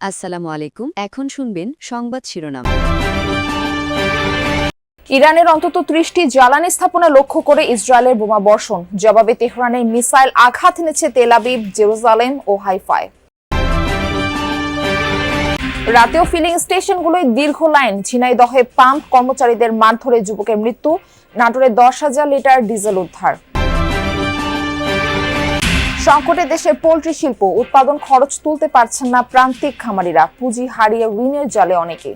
আসসালামু আলাইকুম। এখন শুনবেন সংবাদ শিরোনাম। ইরানের অন্তত ৩০টি জ্বালানি স্থাপনা লক্ষ্য করে ইসরায়েলের বোমা বর্ষণ। জবাবে তেহরানের মিসাইল আঘাত এনেছে তেল আবিব, জেরুজালেম ও হাইফায়। রাতেও ফিলিং স্টেশনগুলোয় দীর্ঘ লাইন। ঝিনাইদহে পাম্প কর্মচারীদের মারধরে যুবকের মৃত্যু। নাটোরে ১০,০০০ লিটার ডিজেল উদ্ধার। সংকটে দেশের পোল্ট্রি শিল্প, উৎপাদন খরচ তুলতে পারছেন না প্রান্তিক খামারিরা। পুঁজি হারিয়ে ঋণের জালে অনেকে।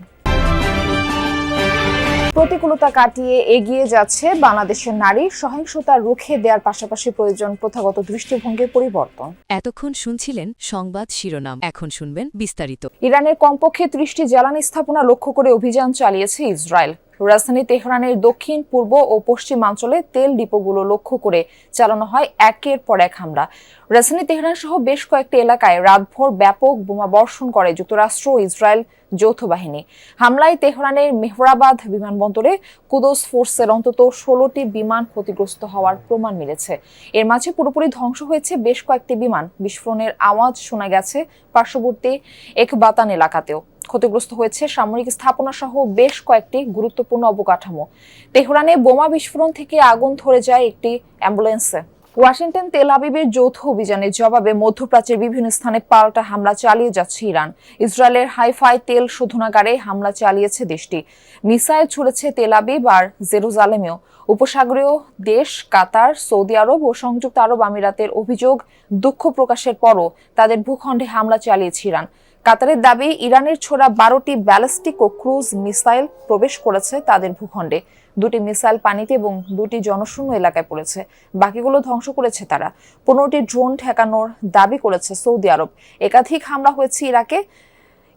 প্রতিকূলতা কাটিয়ে এগিয়ে যাচ্ছে বাংলাদেশের নারী। সহিংসতা রুখে দেওয়ার পাশাপাশি প্রয়োজন প্রথাগত দৃষ্টিভঙ্গির পরিবর্তন। এতক্ষণ শুনছিলেন সংবাদ শিরোনাম। এখন শুনবেন বিস্তারিত। ইরানের কমপক্ষে ৩০টি জ্বালানি স্থাপনা লক্ষ্য করে অভিযান চালিয়েছে ইসরায়েল। রাজধানী তেহরানের দক্ষিণ, পূর্ব ও পশ্চিমাঞ্চলে তেল ডিপোগুলো লক্ষ্য করে চালানো হয় একের পর এক হামলা। রাজধানী তেহরান সহ বেশ কয়েকটি এলাকায় রাতভর ব্যাপক বোমা বর্ষণ করে যুক্তরাষ্ট্র ও ইসরায়েল যৌথ বাহিনী। হামলায় তেহরানের মেহরাবাদ বিমানবন্দরে কুদস ফোর্সের অন্তত ১৬টি বিমান ক্ষতিগ্রস্ত হওয়ার প্রমাণ মিলেছে। এর মাঝে পুরোপুরি ধ্বংস হয়েছে বেশ কয়েকটি বিমান। বিস্ফোরণের আওয়াজ শোনা গেছে পার্শ্ববর্তী একবাতান এলাকাতেও। ক্ষতিগ্রস্ত হয়েছে সামরিক স্থাপনা সহ বেশ কয়েকটি গুরুত্বপূর্ণ অবকাঠামো। তেহরানে বোমা বিস্ফোরণ থেকে আগুন ধরে যায় একটি অ্যাম্বুলেন্সে। ওয়াশিংটন তেল আবিবের যৌথ অভিযানের জবাবে মধ্যপ্রাচ্যের বিভিন্ন স্থানে পাল্টা হামলা চালিয়ে যাচ্ছে ইরান। ইসরায়েলের হাইফাই তেল শোধনাগারে হামলা চালিয়েছে দেশটি। মিসাইল ছুড়েছে তেল আবিব আর জেরুজালেমেও। উপসাগরীয় দেশ কাতার, সৌদি আরব ও সংযুক্ত আরব আমিরাতের অভিযোগ, দুঃখ প্রকাশের পরও তাদের ভূখণ্ডে হামলা চালিয়েছে ইরান। কাতারের দাবি, ইরানের ছোড়া ১২টি ব্যালিস্টিক ও ক্রুজ মিসাইল প্রবেশ করেছে তাদের ভূখণ্ডে। ২টি মিসাইল পানিতে এবং ২টি জনশূন্য এলাকায় পড়েছে। বাকিগুলো ধ্বংস করেছে তারা। ১৫টি ড্রোন ঠেকানোর দাবি করেছে সৌদি আরব। একাধিক হামলা হয়েছে ইরাকে।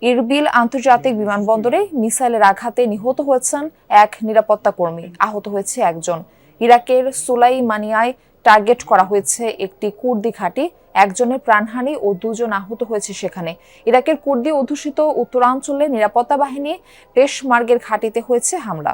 ইরবিল আন্তর্জাতিক বিমানবন্দরে মিসাইলের আঘাতে নিহত হয়েছেন এক নিরাপত্তা কর্মী, আহত হয়েছে একজন। ইরাকের সুলাইমানিয়ায় টার্গেট করা হয়েছে একটি কুর্দি ঘাঁটি। একজনের প্রাণহানি ও ২জন আহত হয়েছে সেখানে। ইরাকের কুর্দি অধ্যুষিত উত্তরাঞ্চলে নিরাপত্তা বাহিনী পেশমার্গের ঘাঁটিতে হয়েছে হামলা।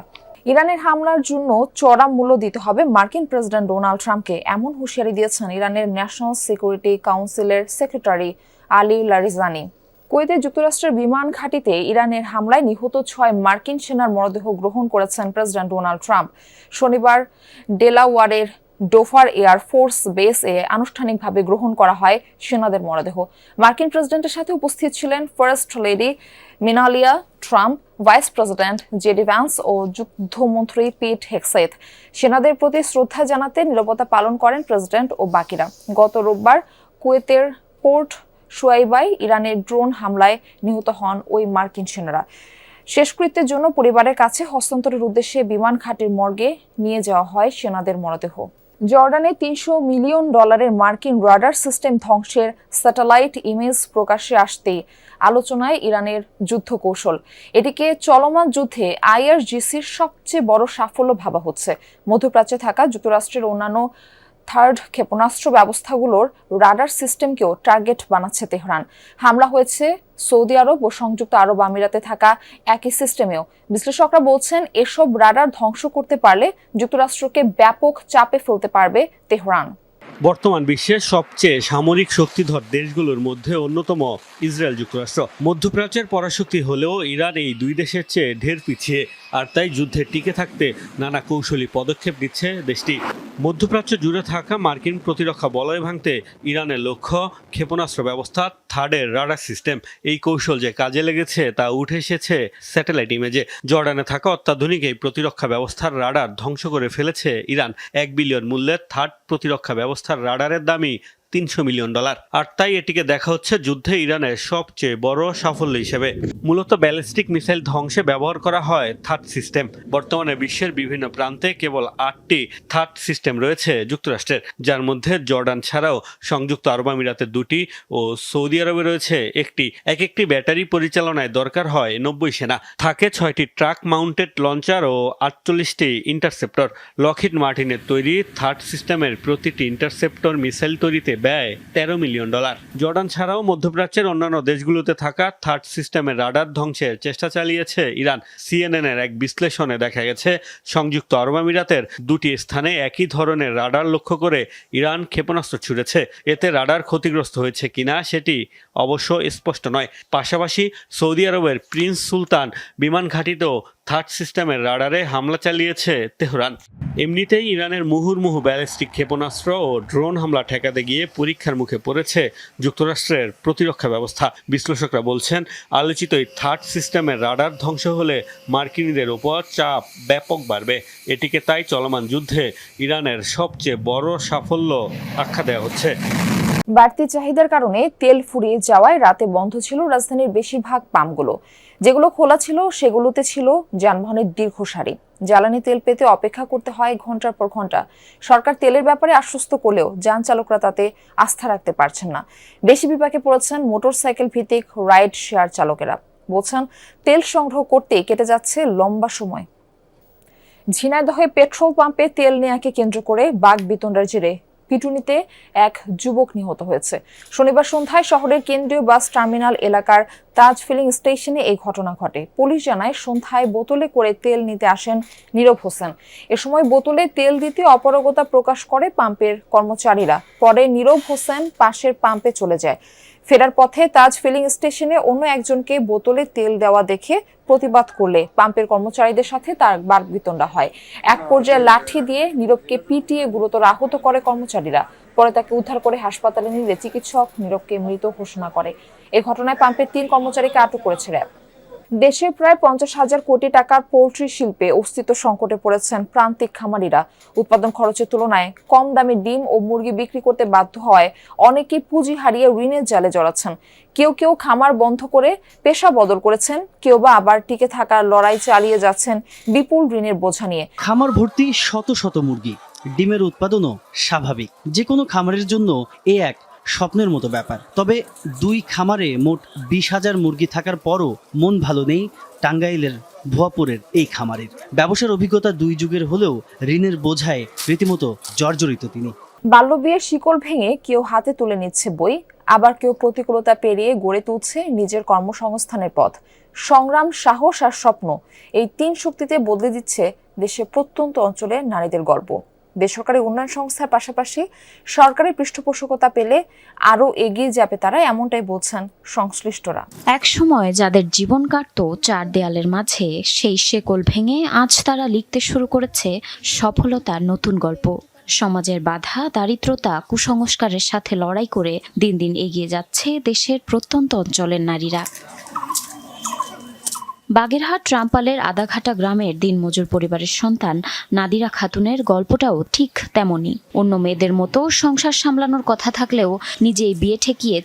ইরানের হামলার জন্য চড়া মূল্য দিতে হবে মার্কিন প্রেসিডেন্ট ডোনাল্ড ট্রাম্পকে, এমন হুঁশিয়ারি দিয়েছেন ইরানের ন্যাশনাল সিকিউরিটি কাউন্সিলের সেক্রেটারি আলী লারিজানি। কুয়েতে যুক্তরাষ্ট্রের বিমান ঘাঁটিতে ইরানের হামলায় নিহত ৬ মার্কিন সেনার মরদেহ গ্রহণ করেছেন প্রেসিডেন্ট ডোনাল্ড ট্রাম্প। শনিবার ডেলাওয়ারের ডোভার এয়ার ফোর্স বেসে আনুষ্ঠানিকভাবে গ্রহণ করা হয় সেনাদের মরদেহ। মার্কিন প্রেসিডেন্টের সাথে উপস্থিত ছিলেন first lady Melania Trump, vice president JD Vance ও যুদ্ধমন্ত্রী পিট হেগসেথ। সেনাদের প্রতি শ্রদ্ধা জানাতে নীরবতা পালন করেন প্রেসিডেন্ট ও বাকিরা। গত রোববার কুয়েতের পোর্ট শুয়াইবায় ইরানের ড্রোন হামলায় নিহত হন ওই মার্কিন সেনারা। শেষকৃত্যের জন্য পরিবারের কাছে হস্তান্তরের উদ্দেশ্যে বিমান ঘাঁটির মর্গে নিয়ে যাওয়া হয় সেনাদের মরদেহ। জর্ডানে $৩০০ মিলিয়ন মার্কিন রাডার সিস্টেম ধ্বংসের স্যাটেলাইট ইমেজ প্রকাশ্যে আসতেই আলোচনায় ইরানের যুদ্ধ কৌশল। এটিকে চলমান যুদ্ধে আইআরজিসির সবচেয়ে বড় সাফল্য ভাবা হচ্ছে। মধ্যপ্রাচ্যে থাকা যুক্তরাষ্ট্রের অন্যান্য থার্ড ক্ষেপণাস্ত্র ব্যবস্থাগুলোর রাডার সিস্টেমকেও টার্গেট বানাচ্ছে তেহরান। হামলা হয়েছে সৌদি আরব ও সংযুক্ত আরব আমিরাতে থাকা একই সিস্টেমেও। বিশ্লেষকরা বলছেন, এসব রাডার ধ্বংস করতে পারলে যুক্তরাষ্ট্রকে ব্যাপক চাপে ফেলতে পারবে তেহরান। বর্তমান বিশ্বের সবচেয়ে সামরিক শক্তিধর দেশগুলোর মধ্যে অন্যতম ইসরায়েল যুক্তরাষ্ট্র। মধ্যপ্রাচ্যের পরাশক্তি হলেও ইরান এই দুই দেশের চেয়ে ঢের পিছিয়ে, আর তাই যুদ্ধে টিকে থাকতে নানা কৌশলী পদক্ষেপ নিচ্ছে দেশটি। মধ্যপ্রাচ্য জুড়ে থাকা মার্কিন প্রতিরক্ষা বলয় ভাঙতে ইরানের লক্ষ্য ক্ষেপণাস্ত্র ব্যবস্থা থার্ডের রাডার সিস্টেম। এই কৌশল যে কাজে লেগেছে তা উঠে এসেছে স্যাটেলাইট ইমেজে। জর্ডানে থাকা অত্যাধুনিক এই প্রতিরক্ষা ব্যবস্থার রাডার ধ্বংস করে ফেলেছে ইরান। $1 বিলিয়ন মূল্যের থার্ড প্রতিরক্ষা ব্যবস্থার রাডারের দামই $300 মিলিয়ন। আর তাই এটিকে দেখা হচ্ছে যুদ্ধে ইরানের সবচেয়ে বড় সাফল্য হিসেবে। মূলত ব্যালিস্টিক মিসাইল ধ্বংসে ব্যবহার করা হয় থার্ড সিস্টেম। বর্তমানে বিশ্বের বিভিন্ন প্রান্তে কেবল 8টি থার্ড সিস্টেম রয়েছে যুক্তরাষ্ট্রের, যার মধ্যে জর্ডান ছাড়াও সংযুক্ত আরব আমিরাতের 2টি ও সৌদি আরবে রয়েছে 1টি। একটি ব্যাটারি পরিচালনায় দরকার হয় 90 সেনা। থাকে 6টি ট্রাক মাউন্টেড লঞ্চার ও 48টি ইন্টারসেপ্টর। লকহিড মার্টিনের তৈরি থার্ড সিস্টেমের প্রতিটি ইন্টারসেপ্টর মিসাইল তৈরিতে ব্যয় $13 মিলিয়ন। জর্ডান ছাড়াও মধ্যপ্রাচ্যের অন্যান্য দেশগুলোতে থাকা থার্ড সিস্টেমের রাডার ধ্বংসের চেষ্টা চালিয়েছে ইরান। CNN-এর এক বিশ্লেষণে দেখা গেছে সংযুক্ত আরব আমিরাতের 2টি স্থানে একই ধরনের রাডার লক্ষ্য করে ইরান ক্ষেপণাস্ত্র ছুড়েছে। এতে রাডার ক্ষতিগ্রস্ত হয়েছে কিনা সেটি অবশ্য স্পষ্ট নয়। পাশাপাশি সৌদি আরবের প্রিন্স সুলতান বিমান ঘাঁটিতেও থার্ড সিস্টেমের রাডারে হামলা চালিয়েছে তেহরান। এমনিতেই ইরানের মুহুর্মুহু ব্যালিস্টিক ক্ষেপণাস্ত্র ও ড্রোন হামলা ঠেকাতে গিয়ে পরীক্ষার মুখে পড়েছে যুক্তরাষ্ট্রের প্রতিরক্ষা ব্যবস্থা। বিশ্লেষকরা বলছেন, আলোচিত এই থার্ড সিস্টেমের রাডার ধ্বংস হলে মার্কিনীদের ওপর চাপ ব্যাপক বাড়বে। এটিকে তাই চলমান যুদ্ধে ইরানের সবচেয়ে বড় সাফল্য আখ্যা দেওয়া হচ্ছে। বাড়তি চাহিদার কারণে তেল ফুরিয়ে যাওয়ায় রাতে বন্ধ ছিল রাজধানীর বেশিরভাগ পাম্পগুলো। যেগুলো খোলা ছিল সেগুলোতে ছিল যানবাহনের দীর্ঘ সারি। জ্বালানি তেল পেতে অপেক্ষা করতে হয় ঘন্টার পর ঘন্টা। সরকার তেলের ব্যাপারে আশ্বস্ত করলেও যান চালকরা তাতে আস্থা রাখতে পারছেন না। বেশি বিপাকে পড়েছেন মোটরসাইকেল ভিত্তিক রাইড শেয়ার চালকেরা। বলছেন, তেল সংগ্রহ করতে কেটে যাচ্ছে লম্বা সময়। ঝিনাইদহে পেট্রোল পাম্পে তেল নেয়াকে কেন্দ্র করে বাকবিতণ্ডার জেরে পিটুনিতে এক যুবক নিহত হয়েছে। শনিবার সন্ধ্যায় শহরের কেন্দ্রীয় বাস টার্মিনাল এলাকার তাজ ফিলিং স্টেশনে এই ঘটনা ঘটে। পুলিশ জানায়, সন্ধ্যায় বোতলে করে তেল নিতে আসেন নীরব হোসেন। এ সময় বোতলে তেল দিতে অপারগতা প্রকাশ করে পাম্পের কর্মচারীরা। পরে নীরব হোসেন পাশের পাম্পে চলে যায়। ফেরার পথে তাজ ফিলিং স্টেশনে অন্য একজনকে বোতলে তেল দেওয়া দেখে প্রতিবাদ করলে পাম্পের কর্মচারীদের সাথে তার বাকবিতণ্ডা হয়। এক পর্যায়ে লাঠি দিয়ে নীরবকে পিটিয়ে গুরুতর আহত করে কর্মচারীরা। পরে তাকে উদ্ধার করে হাসপাতালে নিলে চিকিৎসক নীরবকে মৃত ঘোষণা করে। এই ঘটনায় পাম্পের 3 কর্মচারীকে আটক করেছে র্যাব। দেশে প্রায় 50,000 কোটি টাকার পোল্ট্রি শিল্পে অস্তিত্ব সংকটে পড়েছেন প্রান্তিক খামারিরা। উৎপাদন খরচের তুলনায় কম দামে ডিম ও মুরগি বিক্রি করতে বাধ্য হওয়ায় অনেকেই পুঁজি হারিয়ে ঋণের জালে জড়াচ্ছেন। কেউ কেউ খামার বন্ধ করে পেশা বদল করেছেন, কেউ বা আবার টিকে থাকার লড়াই চালিয়ে যাচ্ছেন বিপুল ঋণের বোঝা নিয়ে। খামার ভর্তি শত শত মুরগি, ডিমের উৎপাদনও স্বাভাবিক। যে কোনো খামারের জন্য এক স্বপ্নের মতো ব্যাপার। তবে 2 খামারে মোট 20,000 মুরগি থাকার পরও মন ভালো নেই টাঙ্গাইলের ভুয়াপুরের এই খামারের। ব্যবসার অভিজ্ঞতা 2 যুগের হলেও ঋণের বোঝায় রীতিমতো জর্জরিত তিনি। বাল্যবিয়ের শিকল ভেঙে কেউ হাতে তুলে নিচ্ছে বই, আবার কেউ প্রতিকূলতা পেরিয়ে গড়ে তুলছে নিজের কর্মসংস্থানের পথ। সংগ্রাম, সাহস আর স্বপ্ন, এই 3 শক্তিতে বদলে দিচ্ছে দেশের প্রত্যন্ত অঞ্চলের নারীদের গল্প। বেসরকারি উন্নয়ন সংস্থার পাশাপাশি সরকারি পৃষ্ঠপোষকতা পেলে আরও এগিয়ে যাবে তারা, এমনটাই বলছেন সংশ্লিষ্টরা। এক সময় যাদের জীবন কাটতো 4 দেয়ালের মাঝে, সেই শেকল ভেঙে আজ তারা লিখতে শুরু করেছে সফলতার নতুন গল্প। সমাজের বাধা, দারিদ্রতা, কুসংস্কারের সাথে লড়াই করে দিন দিন এগিয়ে যাচ্ছে দেশের প্রত্যন্ত অঞ্চলের নারীরা। বাগেরহাট রামপালের আদাঘাটা গ্রামের দিনমজুর পরিবারের সন্তান নাদিরা খাতুনের গল্পটাও ঠিক তেমনই। অন্য মেয়েদের মতো সংসার সামলানোর কথা থাকলেও নিজেই বিয়ে ঠেকিয়ে